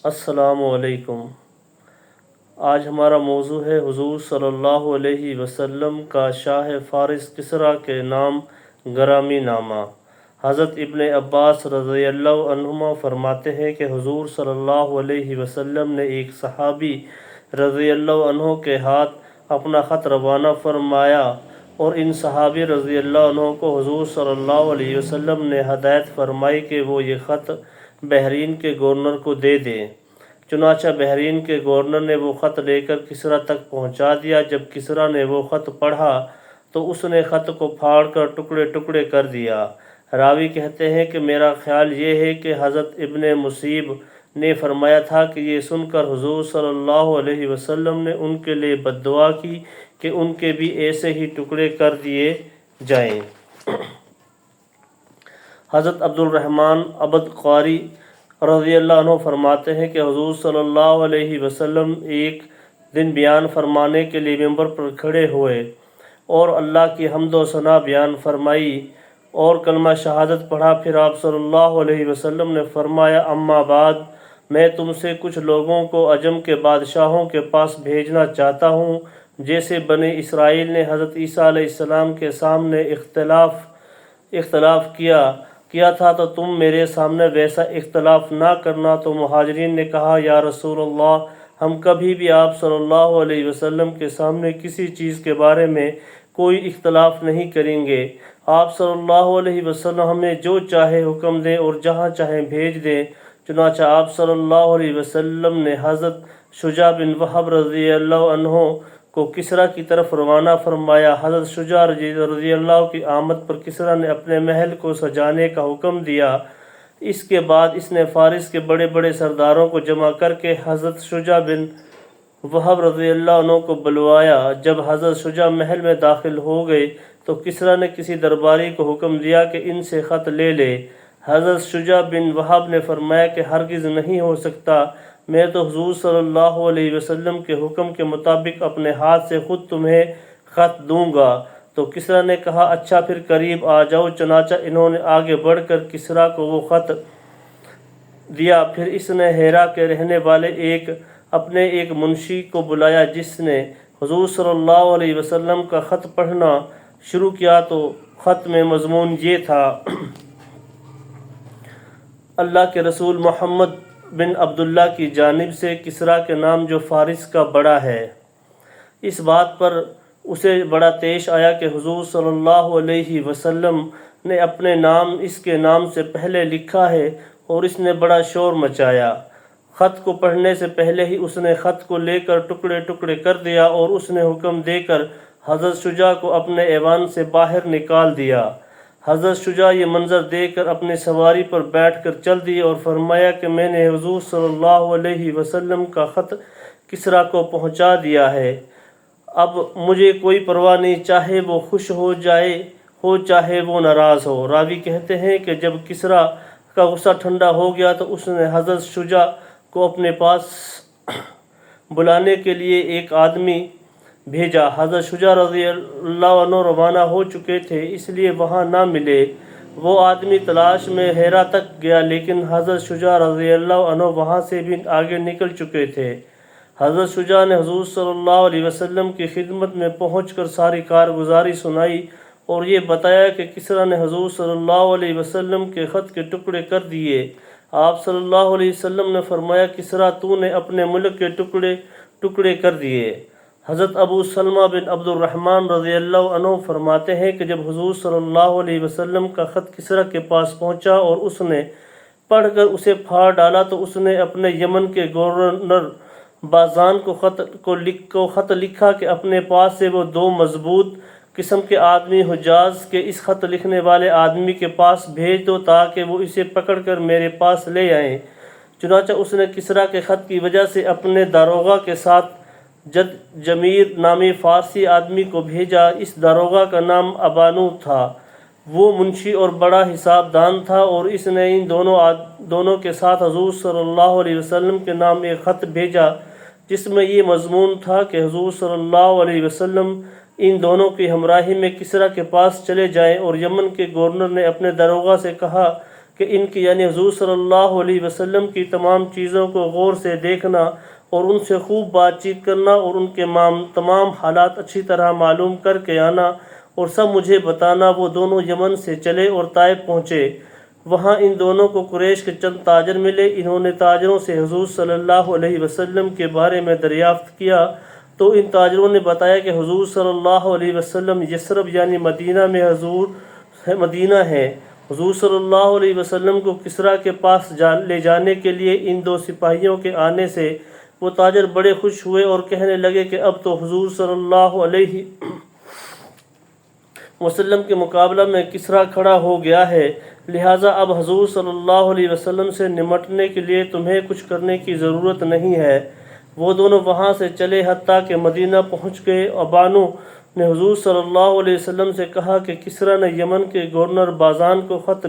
السلام علیکم۔ آج ہمارا موضوع ہے حضور صلی اللہ علیہ وسلم کا شاہ فارس کسریٰ کے نام گرامی نامہ۔ حضرت ابن عباس رضی اللہ عنہما فرماتے ہیں کہ حضور صلی اللہ علیہ وسلم نے ایک صحابی رضی اللہ عنہ کے ہاتھ اپنا خط روانہ فرمایا اور ان صحابی رضی اللہ عنہ کو حضور صلی اللہ علیہ وسلم نے ہدایت فرمائی کہ وہ یہ خط بحرین کے گورنر کو دے دیں۔ چنانچہ بحرین کے گورنر نے وہ خط لے کر کسریٰ تک پہنچا دیا۔ جب کسریٰ نے وہ خط پڑھا تو اس نے خط کو پھاڑ کر ٹکڑے ٹکڑے کر دیا۔ راوی کہتے ہیں کہ میرا خیال یہ ہے کہ حضرت ابن مصیب نے فرمایا تھا کہ یہ سن کر حضور صلی اللہ علیہ وسلم نے ان کے لیے بد دعا کی کہ ان کے بھی ایسے ہی ٹکڑے کر دیے جائیں۔ حضرت عبد الرحمن عبد قاری رضی اللہ عنہ فرماتے ہیں کہ حضور صلی اللہ علیہ وسلم ایک دن بیان فرمانے کے لیے ممبر پر کھڑے ہوئے اور اللہ کی حمد و ثنا بیان فرمائی اور کلمہ شہادت پڑھا۔ پھر آپ صلی اللہ علیہ وسلم نے فرمایا، اما بعد، میں تم سے کچھ لوگوں کو عجم کے بادشاہوں کے پاس بھیجنا چاہتا ہوں۔ جیسے بنی اسرائیل نے حضرت عیسیٰ علیہ السلام کے سامنے اختلاف کیا تھا تو تم میرے سامنے ویسا اختلاف نہ کرنا۔ تو مہاجرین نے کہا، یا رسول اللہ، ہم کبھی بھی آپ صلی اللہ علیہ وسلم کے سامنے کسی چیز کے بارے میں کوئی اختلاف نہیں کریں گے۔ آپ صلی اللہ علیہ وسلم ہمیں جو چاہے حکم دیں اور جہاں چاہیں بھیج دیں۔ چنانچہ آپ صلی اللہ علیہ وسلم نے حضرت شجاع بن وہب رضی اللہ عنہ کو کسریٰ کی طرف روانہ فرمایا۔ حضرت شجاع رضی اللہ کی آمد پر کسریٰ نے اپنے محل کو سجانے کا حکم دیا۔ اس کے بعد اس نے فارس کے بڑے بڑے سرداروں کو جمع کر کے حضرت شجاع بن وہب رضی اللہ عنہ کو بلوایا۔ جب حضرت شجاع محل میں داخل ہو گئے تو کسریٰ نے کسی درباری کو حکم دیا کہ ان سے خط لے لے۔ حضرت شجاع بن وہب نے فرمایا کہ ہرگز نہیں ہو سکتا، میں تو حضور صلی اللہ علیہ وسلم کے حکم کے مطابق اپنے ہاتھ سے خود تمہیں خط دوں گا۔ تو کسریٰ نے کہا، اچھا پھر قریب آ جاؤ۔ چنانچہ انہوں نے آگے بڑھ کر کسریٰ کو وہ خط دیا۔ پھر اس نے ہیرا کے رہنے والے اپنے ایک منشی کو بلایا جس نے حضور صلی اللہ علیہ وسلم کا خط پڑھنا شروع کیا۔ تو خط میں مضمون یہ تھا، اللہ کے رسول محمد بن عبداللہ کی جانب سے کسریٰ کے نام جو فارس کا بڑا ہے۔ اس بات پر اسے بڑا طیش آیا کہ حضور صلی اللہ علیہ وسلم نے اپنے نام اس کے نام سے پہلے لکھا ہے، اور اس نے بڑا شور مچایا۔ خط کو پڑھنے سے پہلے ہی اس نے خط کو لے کر ٹکڑے ٹکڑے کر دیا اور اس نے حکم دے کر حضرت شجاع کو اپنے ایوان سے باہر نکال دیا۔ حضرت شجاع یہ منظر دیکھ کر اپنی سواری پر بیٹھ کر چل دیے اور فرمایا کہ میں نے حضور صلی اللہ علیہ وسلم کا خط کسریٰ کو پہنچا دیا ہے۔ اب مجھے کوئی پرواہ نہیں، چاہے وہ خوش ہو چاہے وہ ناراض ہو۔ راوی کہتے ہیں کہ جب کسریٰ کا غصہ ٹھنڈا ہو گیا تو اس نے حضرت شجاع کو اپنے پاس بلانے کے لیے ایک آدمی بھیجا۔ حضرت شجاع رضی اللہ عنہ روانہ ہو چکے تھے، اس لیے وہاں نہ ملے۔ وہ آدمی تلاش میں ہیرا تک گیا، لیکن حضرت شجاع رضی اللہ عنہ وہاں سے بھی آگے نکل چکے تھے۔ حضرت شجاع نے حضور صلی اللہ علیہ وسلم کی خدمت میں پہنچ کر ساری کارگزاری سنائی اور یہ بتایا کہ کسریٰ نے حضور صلی اللہ علیہ وسلم کے خط کے ٹکڑے کر دیے۔ آپ صلی اللہ علیہ وسلم نے فرمایا، کسریٰ تو نے اپنے ملک کے ٹکڑے کر دیے۔ حضرت ابو سلمہ بن عبد الرحمن رضی اللہ عنہ فرماتے ہیں کہ جب حضور صلی اللہ علیہ وسلم کا خط کسریٰ کے پاس پہنچا اور اس نے پڑھ کر اسے پھاڑ ڈالا تو اس نے اپنے یمن کے گورنر بازان کو خط لکھا کہ اپنے پاس سے وہ 2 مضبوط قسم کے آدمی حجاز کے اس خط لکھنے والے آدمی کے پاس بھیج دو تاکہ وہ اسے پکڑ کر میرے پاس لے آئیں۔ چنانچہ اس نے کسریٰ کے خط کی وجہ سے اپنے داروغہ کے ساتھ جد جمیر نامی فارسی آدمی کو بھیجا۔ اس داروغہ کا نام ابانو تھا، وہ منشی اور بڑا حساب دان تھا، اور اس نے ان دونوں کے ساتھ حضور صلی اللہ علیہ وسلم کے نام ایک خط بھیجا جس میں یہ مضمون تھا کہ حضور صلی اللہ علیہ وسلم ان دونوں کی ہمراہی میں کسریٰ کے پاس چلے جائیں، اور یمن کے گورنر نے اپنے داروغہ سے کہا کہ ان کی یعنی حضور صلی اللہ علیہ وسلم کی تمام چیزوں کو غور سے دیکھنا اور ان سے خوب بات چیت کرنا اور ان کے تمام حالات اچھی طرح معلوم کر کے آنا اور سب مجھے بتانا۔ وہ دونوں یمن سے چلے اور طائف پہنچے۔ وہاں ان دونوں کو قریش کے چند تاجر ملے۔ انہوں نے تاجروں سے حضور صلی اللہ علیہ وسلم کے بارے میں دریافت کیا تو ان تاجروں نے بتایا کہ حضور صلی اللہ علیہ وسلم یثرب یعنی مدینہ میں مدینہ ہے۔ حضور صلی اللہ علیہ وسلم کو کسریٰ کے پاس لے جانے کے لیے ان دو سپاہیوں کے آنے سے وہ تاجر بڑے خوش ہوئے اور کہنے لگے کہ اب تو حضور صلی اللہ علیہ وسلم کے مقابلہ میں کسریٰ کھڑا ہو گیا ہے، لہٰذا اب حضور صلی اللہ علیہ وسلم سے نمٹنے کے لیے تمہیں کچھ کرنے کی ضرورت نہیں ہے۔ وہ دونوں وہاں سے چلے حتیٰ کہ مدینہ پہنچ گئے۔ ابانو نے حضور صلی اللہ علیہ وسلم سے کہا کہ کسریٰ نے یمن کے گورنر بازان کو خط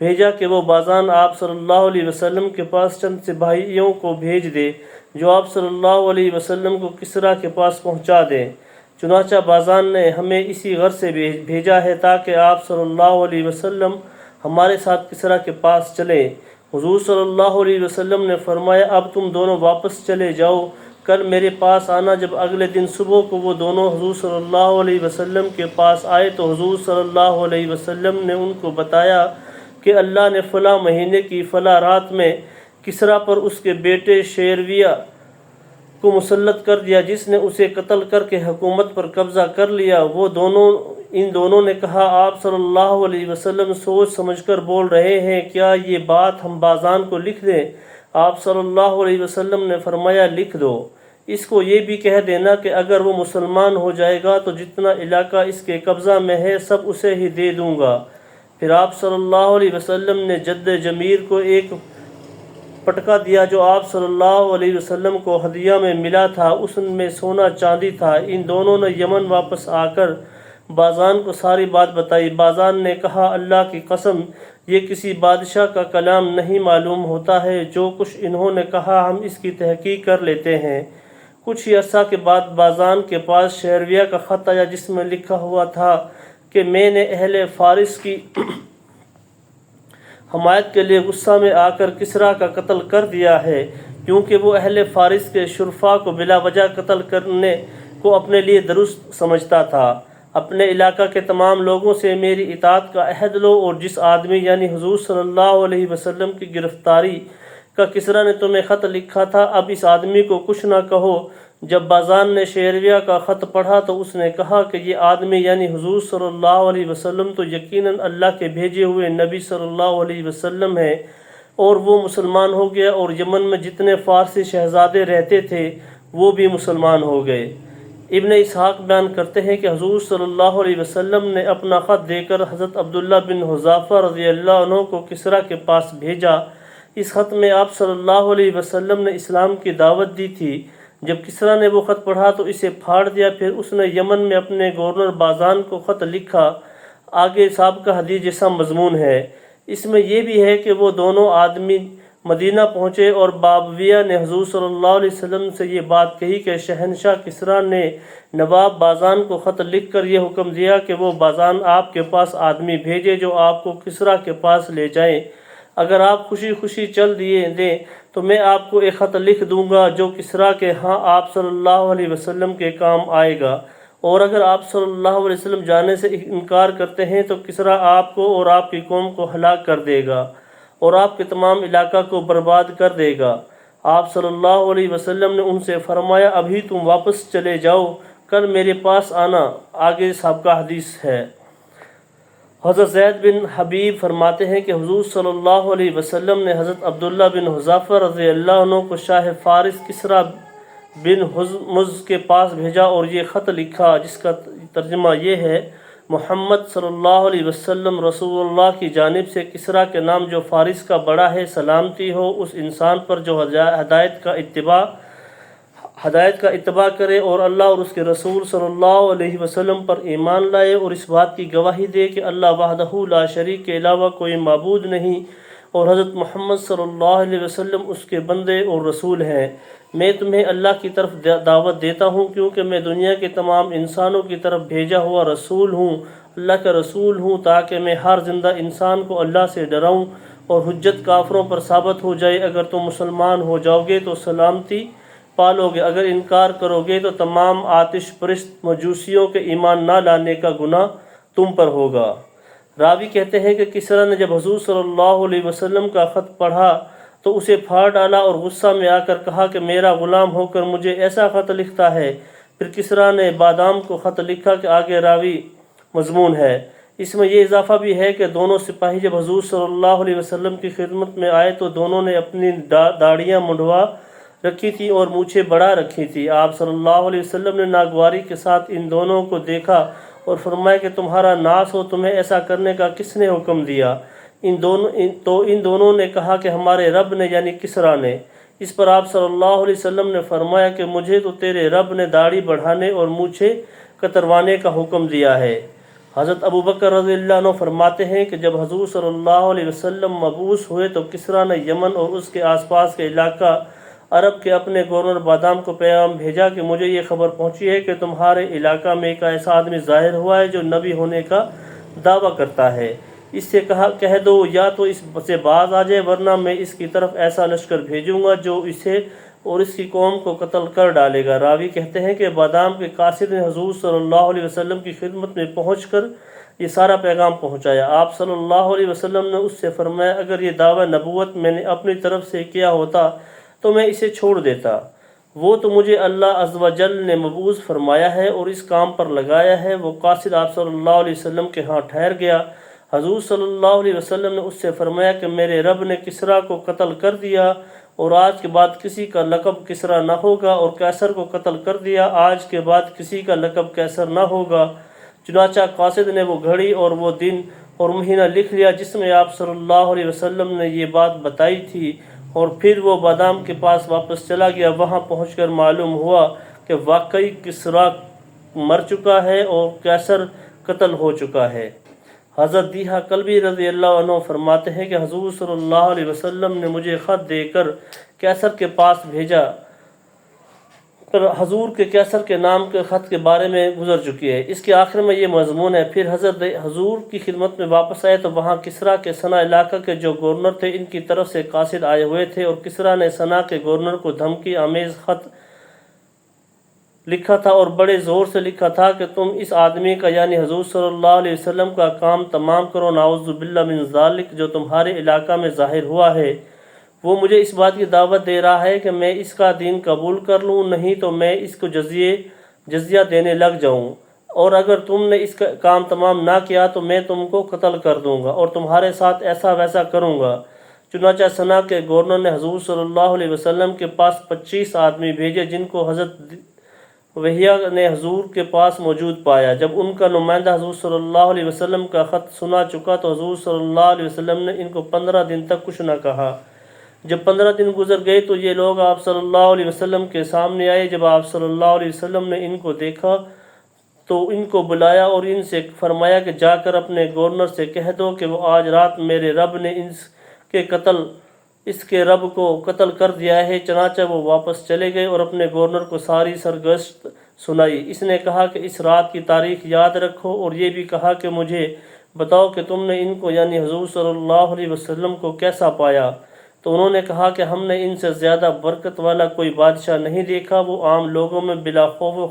بھیجا کہ وہ بازان آپ صلی اللہ علیہ وسلم کے پاس چند سپاہیوں کو بھیج دے جو آپ صلی اللہ علیہ وسلم کو کسریٰ کے پاس پہنچا دیں۔ چنانچہ بازان نے ہمیں اسی غرض سے بھیجا ہے تاکہ آپ صلی اللہ علیہ وسلم ہمارے ساتھ کسریٰ کے پاس چلیں۔ حضور صلی اللہ علیہ وسلم نے فرمایا اب تم دونوں واپس چلے جاؤ، کل میرے پاس آنا۔ جب اگلے دن صبح کو وہ دونوں حضور صلی اللہ علیہ وسلم کے پاس آئے تو حضور صلی اللہ علیہ وسلم نے ان کو بتایا کہ اللہ نے فلاں مہینے کی فلاں رات میں کسریٰ پر اس کے بیٹے شیرویہ کو مسلط کر دیا جس نے اسے قتل کر کے حکومت پر قبضہ کر لیا۔ ان دونوں نے کہا آپ صلی اللہ علیہ وسلم سوچ سمجھ کر بول رہے ہیں، کیا یہ بات ہم بازان کو لکھ دیں؟ آپ صلی اللہ علیہ وسلم نے فرمایا لکھ دو، اس کو یہ بھی کہہ دینا کہ اگر وہ مسلمان ہو جائے گا تو جتنا علاقہ اس کے قبضہ میں ہے سب اسے ہی دے دوں گا۔ پھر آپ صلی اللہ علیہ وسلم نے جد جمیر کو ایک پٹکا دیا جو آپ صلی اللہ علیہ وسلم کو ہدیہ میں ملا تھا، اس میں سونا چاندی تھا۔ ان دونوں نے یمن واپس آ کر بازان کو ساری بات بتائی۔ بازان نے کہا اللہ کی قسم یہ کسی بادشاہ کا کلام نہیں معلوم ہوتا ہے، جو کچھ انہوں نے کہا ہم اس کی تحقیق کر لیتے ہیں۔ کچھ ہی عرصہ کے بعد بازان کے پاس شیرویہ کا خط آیا جس میں لکھا ہوا تھا کہ میں نے اہل فارس کی حمایت کے لیے غصہ میں آ کر کسریٰ کا قتل کر دیا ہے، کیونکہ وہ اہل فارس کے شرفاء کو بلا وجہ قتل کرنے کو اپنے لیے درست سمجھتا تھا۔ اپنے علاقہ کے تمام لوگوں سے میری اطاعت کا عہد لو، اور جس آدمی یعنی حضور صلی اللہ علیہ وسلم کی گرفتاری کا کسریٰ نے تمہیں خط لکھا تھا، اب اس آدمی کو کچھ نہ کہو۔ جب بازان نے شیرویہ کا خط پڑھا تو اس نے کہا کہ یہ آدمی یعنی حضور صلی اللہ علیہ وسلم تو یقیناً اللہ کے بھیجے ہوئے نبی صلی اللہ علیہ وسلم ہے، اور وہ مسلمان ہو گیا، اور یمن میں جتنے فارسی شہزادے رہتے تھے وہ بھی مسلمان ہو گئے۔ ابن اسحاق بیان کرتے ہیں کہ حضور صلی اللہ علیہ وسلم نے اپنا خط دے کر حضرت عبداللہ بن حذافہ رضی اللہ عنہ کو کسریٰ کے پاس بھیجا۔ اس خط میں آپ صلی اللہ علیہ وسلم نے اسلام کی دعوت دی تھی۔ جب کسریٰ نے وہ خط پڑھا تو اسے پھاڑ دیا، پھر اس نے یمن میں اپنے گورنر بازان کو خط لکھا۔ آگے سابقہ حدیث جیسا مضمون ہے۔ اس میں یہ بھی ہے کہ وہ دونوں آدمی مدینہ پہنچے اور بابویہ نے حضور صلی اللہ علیہ وسلم سے یہ بات کہی کہ شہنشاہ کسریٰ نے نواب بازان کو خط لکھ کر یہ حکم دیا کہ وہ بازان آپ کے پاس آدمی بھیجے جو آپ کو کسریٰ کے پاس لے جائیں۔ اگر آپ خوشی خوشی چل دیں تو میں آپ کو ایک خط لکھ دوں گا جو کسریٰ کے ہاں آپ صلی اللہ علیہ وسلم کے کام آئے گا، اور اگر آپ صلی اللہ علیہ وسلم جانے سے انکار کرتے ہیں تو کسریٰ آپ کو اور آپ کی قوم کو ہلاک کر دے گا اور آپ کے تمام علاقہ کو برباد کر دے گا۔ آپ صلی اللہ علیہ وسلم نے ان سے فرمایا ابھی تم واپس چلے جاؤ، کل میرے پاس آنا۔ آگے سابقہ حدیث ہے۔ حضرت زید بن حبیب فرماتے ہیں کہ حضور صلی اللہ علیہ وسلم نے حضرت عبداللہ بن حذافہ رضی اللہ عنہ کو شاہ فارس کسریٰ بن ہرمز کے پاس بھیجا اور یہ خط لکھا جس کا ترجمہ یہ ہے، محمد صلی اللہ علیہ وسلم رسول اللہ کی جانب سے کسریٰ کے نام جو فارس کا بڑا ہے سلامتی ہو اس انسان پر جو ہدایت کا اتباع کرے اور اللہ اور اس کے رسول صلی اللہ علیہ وسلم پر ایمان لائے اور اس بات کی گواہی دے کہ اللہ وحدہ لا شریک کے علاوہ کوئی معبود نہیں اور حضرت محمد صلی اللہ علیہ وسلم اس کے بندے اور رسول ہیں۔ میں تمہیں اللہ کی طرف دعوت دیتا ہوں کیونکہ میں دنیا کے تمام انسانوں کی طرف بھیجا ہوا رسول ہوں۔ اللہ کا رسول ہوں تاکہ میں ہر زندہ انسان کو اللہ سے ڈراؤں اور حجت کافروں پر ثابت ہو جائے۔ اگر تم مسلمان ہو جاؤ گے تو سلامتی پالو گے، اگر انکار کرو گے تو تمام آتش پرست مجوسیوں کے ایمان نہ لانے کا گناہ تم پر ہوگا۔ راوی کہتے ہیں کہ کسریٰ نے جب حضور صلی اللہ علیہ وسلم کا خط پڑھا تو اسے پھاڑ ڈالا اور غصہ میں آ کر کہا کہ میرا غلام ہو کر مجھے ایسا خط لکھتا ہے۔ پھر کسریٰ نے بادام کو خط لکھا کہ آگے راوی مضمون ہے۔ اس میں یہ اضافہ بھی ہے کہ دونوں سپاہی جب حضور صلی اللہ علیہ وسلم کی خدمت میں آئے تو دونوں نے اپنی داڑھیاں منڈوا رکھی تھی اور مونچھیں بڑھا رکھی تھی۔ آپ صلی اللہ علیہ وسلم نے ناگواری کے ساتھ ان دونوں کو دیکھا اور فرمایا کہ تمہارا ناس ہو، تمہیں ایسا کرنے کا کس نے حکم دیا؟ ان دونوں نے کہا کہ ہمارے رب نے، یعنی کسریٰ نے۔ اس پر آپ صلی اللہ علیہ وسلم نے فرمایا کہ مجھے تو تیرے رب نے داڑھی بڑھانے اور مونچھیں کتروانے کا حکم دیا ہے۔ حضرت ابو بکر رضی اللہ عنہ فرماتے ہیں کہ جب حضور صلی اللہ علیہ وسلم مبعوث ہوئے تو کسریٰ نے یمن اور اس کے آس پاس کے علاقہ عرب کے اپنے گورنر بادام کو پیغام بھیجا کہ مجھے یہ خبر پہنچی ہے کہ تمہارے علاقہ میں ایک ایسا آدمی ظاہر ہوا ہے جو نبی ہونے کا دعویٰ کرتا ہے۔ اس سے کہہ دو یا تو اس سے باز آ جائے ورنہ میں اس کی طرف ایسا لشکر بھیجوں گا جو اسے اور اس کی قوم کو قتل کر ڈالے گا۔ راوی کہتے ہیں کہ بادام کے قاصد نے حضور صلی اللہ علیہ وسلم کی خدمت میں پہنچ کر یہ سارا پیغام پہنچایا۔ آپ صلی اللہ علیہ وسلم نے اس سے فرمایا اگر یہ دعویٰ نبوت میں نے اپنی طرف سے کیا ہوتا تو میں اسے چھوڑ دیتا، وہ تو مجھے اللہ عز و جل نے مبعوث فرمایا ہے اور اس کام پر لگایا ہے۔ وہ قاصد آپ صلی اللہ علیہ وسلم کے ہاں ٹھہر گیا۔ حضور صلی اللہ علیہ وسلم نے اس سے فرمایا کہ میرے رب نے کسریٰ کو قتل کر دیا اور آج کے بعد کسی کا لقب کسریٰ نہ ہوگا، اور قیصر کو قتل کر دیا، آج کے بعد کسی کا لقب قیصر نہ ہوگا۔ چنانچہ قاصد نے وہ گھڑی اور وہ دن اور مہینہ لکھ لیا جس میں آپ صلی اللہ علیہ وسلم نے یہ بات بتائی تھی، اور پھر وہ بادام کے پاس واپس چلا گیا۔ وہاں پہنچ کر معلوم ہوا کہ واقعی کسریٰ مر چکا ہے اور قیصر قتل ہو چکا ہے۔ حضرت دیہہ کلبی رضی اللہ عنہ فرماتے ہیں کہ حضور صلی اللہ علیہ وسلم نے مجھے خط دے کر قیصر کے پاس بھیجا، پر حضور کے قیصر کے نام کے خط کے بارے میں گزر چکی ہے۔ اس کے آخر میں یہ مضمون ہے۔ پھر حضرت حضور کی خدمت میں واپس آئے تو وہاں کسریٰ کے صنعا علاقہ کے جو گورنر تھے ان کی طرف سے قاصد آئے ہوئے تھے، اور کسریٰ نے صنعا کے گورنر کو دھمکی آمیز خط لکھا تھا اور بڑے زور سے لکھا تھا کہ تم اس آدمی کا، یعنی حضور صلی اللہ علیہ وسلم کا کام تمام کرو، نعوذ باللہ من ذالک، جو تمہارے علاقہ میں ظاہر ہوا ہے وہ مجھے اس بات کی دعوت دے رہا ہے کہ میں اس کا دین قبول کر لوں، نہیں تو میں اس کو جزیہ دینے لگ جاؤں، اور اگر تم نے اس کا کام تمام نہ کیا تو میں تم کو قتل کر دوں گا اور تمہارے ساتھ ایسا ویسا کروں گا۔ چنانچہ صنعا کے گورنر نے حضور صلی اللہ علیہ وسلم کے پاس 25 آدمی بھیجے جن کو حضرت وحیہ نے حضور کے پاس موجود پایا۔ جب ان کا نمائندہ حضور صلی اللہ علیہ وسلم کا خط سنا چکا تو حضور صلی اللہ علیہ وسلم نے ان کو 15 دن تک کچھ نہ کہا۔ جب 15 دن گزر گئے تو یہ لوگ آپ صلی اللہ علیہ وسلم کے سامنے آئے۔ جب آپ صلی اللہ علیہ وسلم نے ان کو دیکھا تو ان کو بلایا اور ان سے فرمایا کہ جا کر اپنے گورنر سے کہہ دو کہ وہ آج رات میرے رب نے اس کے رب کو قتل کر دیا ہے۔ چنانچہ وہ واپس چلے گئے اور اپنے گورنر کو ساری سرگزشت سنائی۔ اس نے کہا کہ اس رات کی تاریخ یاد رکھو، اور یہ بھی کہا کہ مجھے بتاؤ کہ تم نے ان کو، یعنی حضور صلی اللہ علیہ وسلم کو کیسا پایا؟ تو انہوں نے کہا کہ ہم نے ان سے زیادہ برکت والا کوئی بادشاہ نہیں دیکھا، وہ عام لوگوں میں بلا خوف و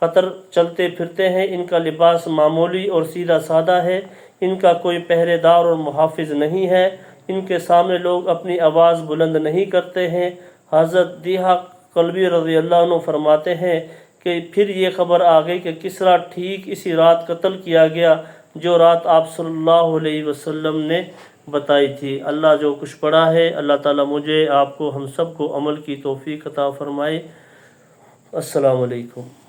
خطر چلتے پھرتے ہیں، ان کا لباس معمولی اور سیدھا سادہ ہے، ان کا کوئی پہرے دار اور محافظ نہیں ہے، ان کے سامنے لوگ اپنی آواز بلند نہیں کرتے ہیں۔ حضرت دیہہ کلبی رضی اللہ عنہ فرماتے ہیں کہ پھر یہ خبر آ گئی کہ کسریٰ ٹھیک اسی رات قتل کیا گیا جو رات آپ صلی اللہ علیہ وسلم نے بتائی تھی۔ اللہ جو کچھ پڑھا ہے، اللہ تعالیٰ مجھے، آپ کو، ہم سب کو عمل کی توفیق عطا فرمائے۔ السلام علیکم۔